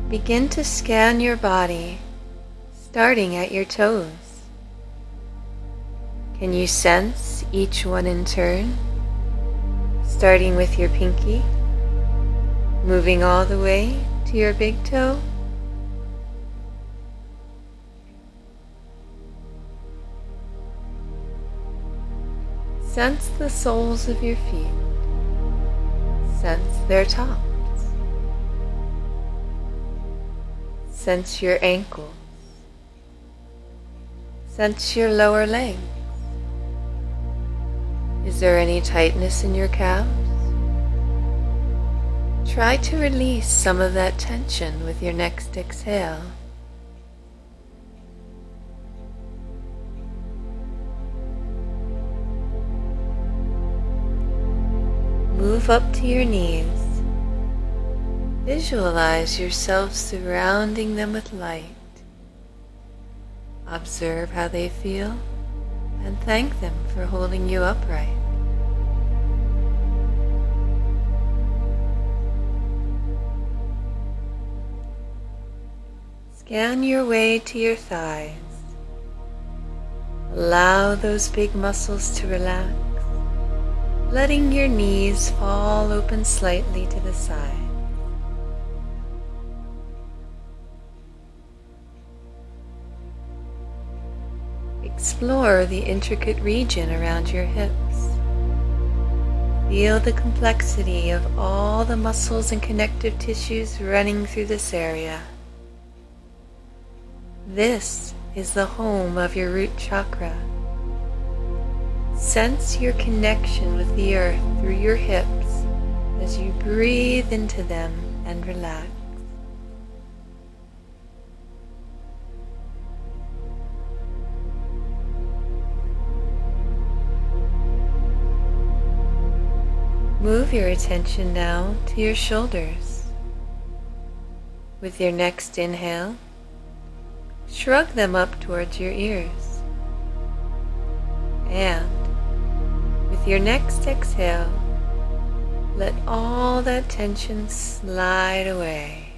Begin to scan your body, starting at your toes. Can you sense each one in turn? Starting with your pinky, moving all the way to your big toe. Sense the soles of your feet. Sense their tops. Sense your ankles. Sense your lower legs. Is there any tightness in your calves? Try to release some of that tension with your next exhale. Move up to your knees. Visualize yourself surrounding them with light. Observe how they feel and thank them for holding you upright. Scan your way to your thighs. Allow those big muscles to relax, letting your knees fall open slightly to the side. Explore the intricate region around your hips. Feel the complexity of all the muscles and connective tissues running through this area. This is the home of your root chakra. Sense your connection with the earth through your hips as you breathe into them and relax. Move your attention now to your shoulders. With your next inhale, shrug them up towards your ears. And with your next exhale, let all that tension slide away.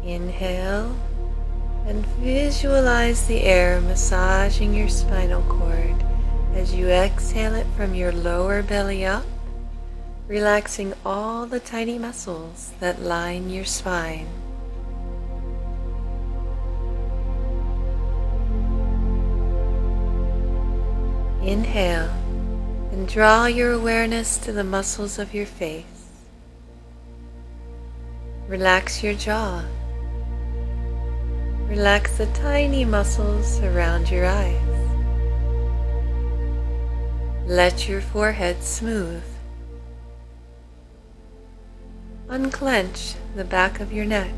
Inhale and visualize the air massaging your spinal cord as you exhale it from your lower belly up, relaxing all the tiny muscles that line your spine. Inhale and draw your awareness to the muscles of your face. Relax your jaw. Relax the tiny muscles around your eyes. Let your forehead smooth. Unclench the back of your neck.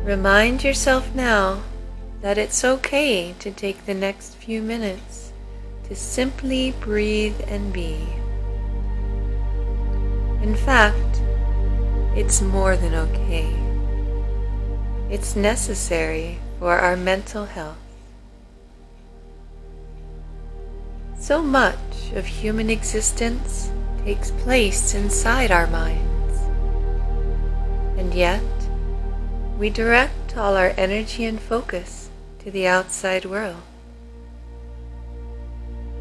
Remind yourself now that it's okay to take the next few minutes to simply breathe and be. In fact, it's more than okay. It's necessary for our mental health. So much of human existence takes place inside our minds, and yet we direct all our energy and focus to the outside world.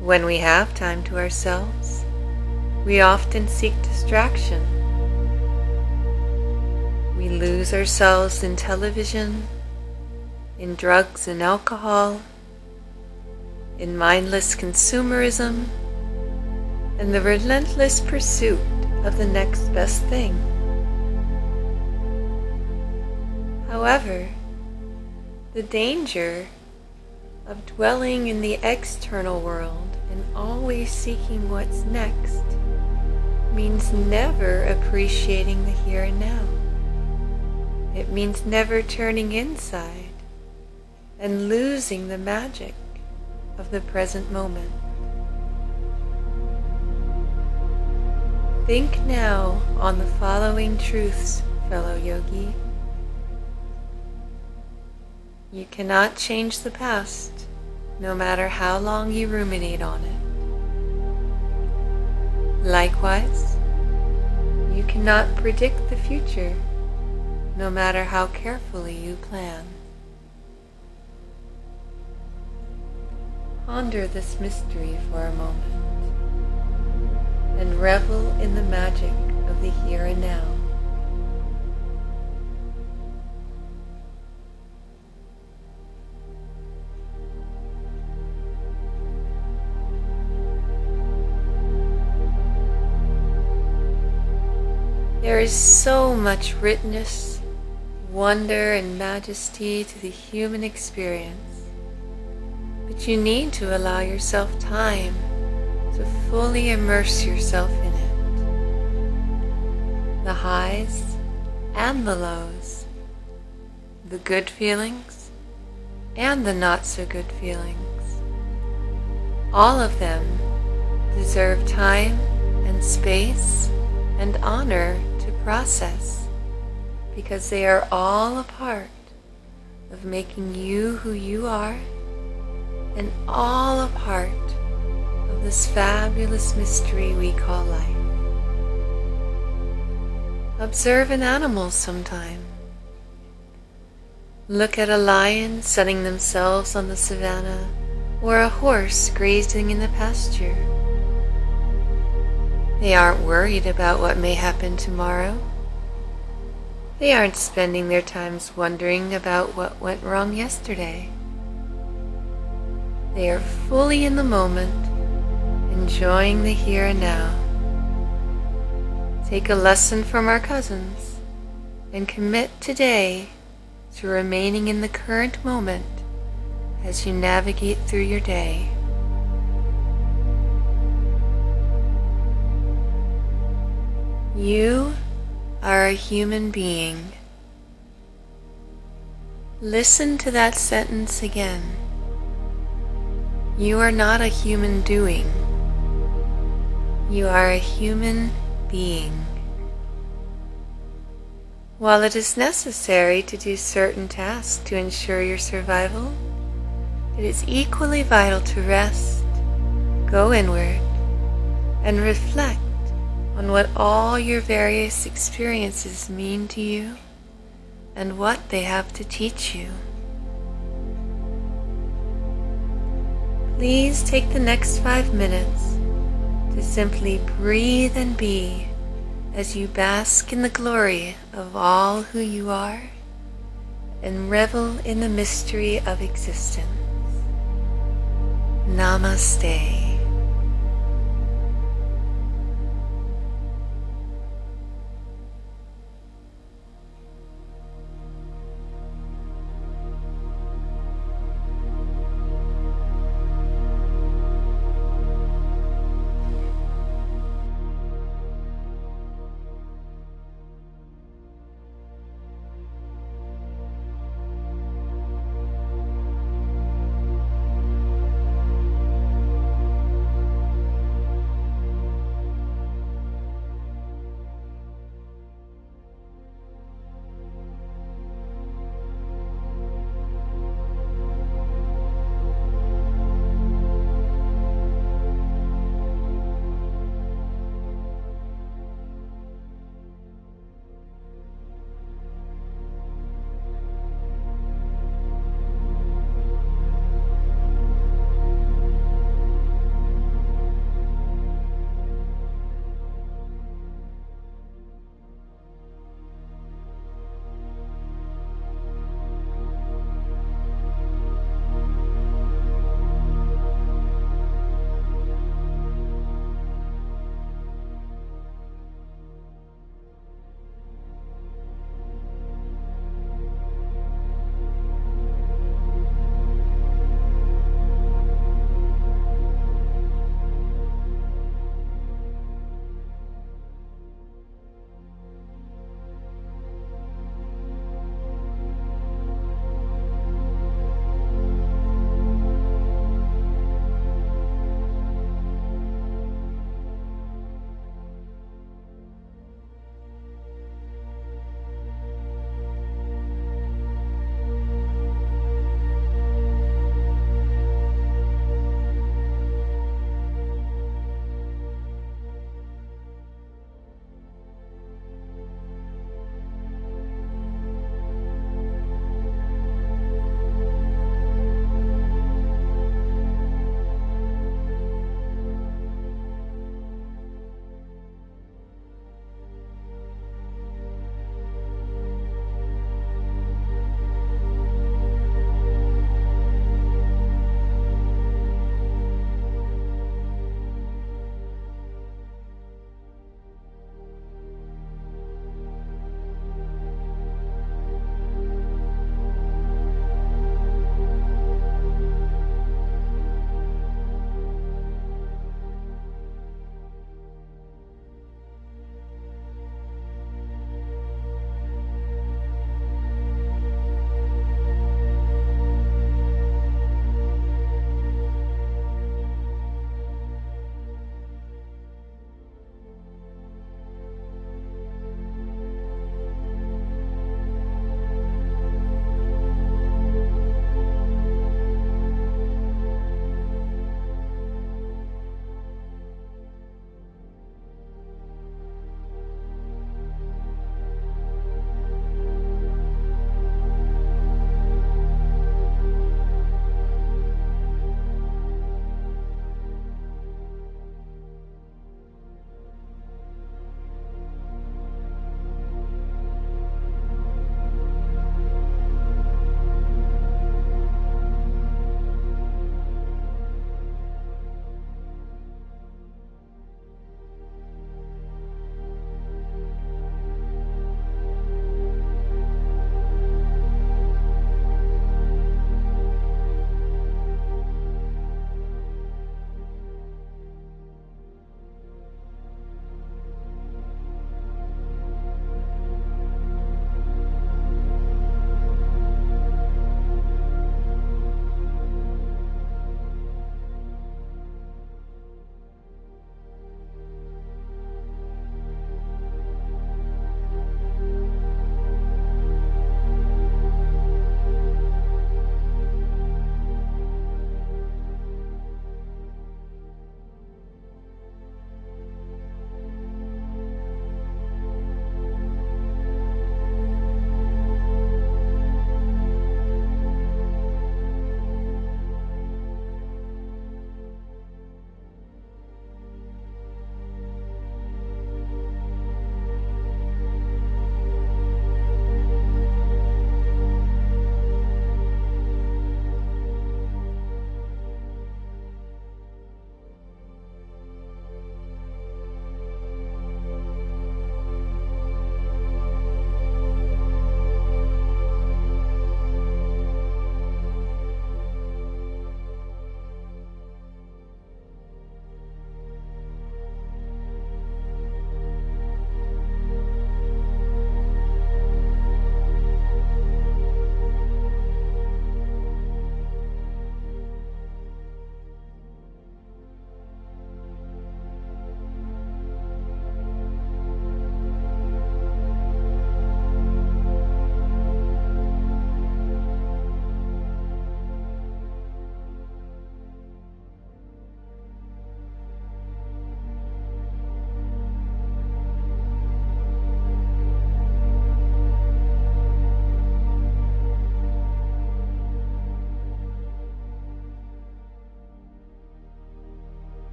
When we have time to ourselves, we often seek distraction. We lose ourselves in television, in drugs and alcohol, in mindless consumerism, and the relentless pursuit of the next best thing. However, the danger of dwelling in the external world and always seeking what's next means never appreciating the here and now. It means never turning inside and losing the magic of the present moment. Think now on the following truths, fellow yogi. You cannot change the past, no matter how long you ruminate on it. Likewise, you cannot predict the future, no matter how carefully you plan. Ponder this mystery for a moment, and revel in the magic of the here and now. There is so much richness, wonder, and majesty to the human experience, but you need to allow yourself time to fully immerse yourself in it. The highs and the lows, the good feelings and the not so good feelings, all of them deserve time and space and honor to process, because they are all a part of making you who you are, and all a part of this fabulous mystery we call life. Observe an animal sometime. Look at a lion sunning themselves on the savannah, or a horse grazing in the pasture. They aren't worried about what may happen tomorrow. They aren't spending their times wondering about what went wrong yesterday. They are fully in the moment, enjoying the here and now. Take a lesson from our cousins and commit today to remaining in the current moment as you navigate through your day. You are a human being. Listen to that sentence again. You are not a human doing. You are a human being. While it is necessary to do certain tasks to ensure your survival, it is equally vital to rest, go inward, and reflect on what all your various experiences mean to you and what they have to teach you. Please take the next 5 minutes to simply breathe and be as you bask in the glory of all who you are and revel in the mystery of existence. Namaste.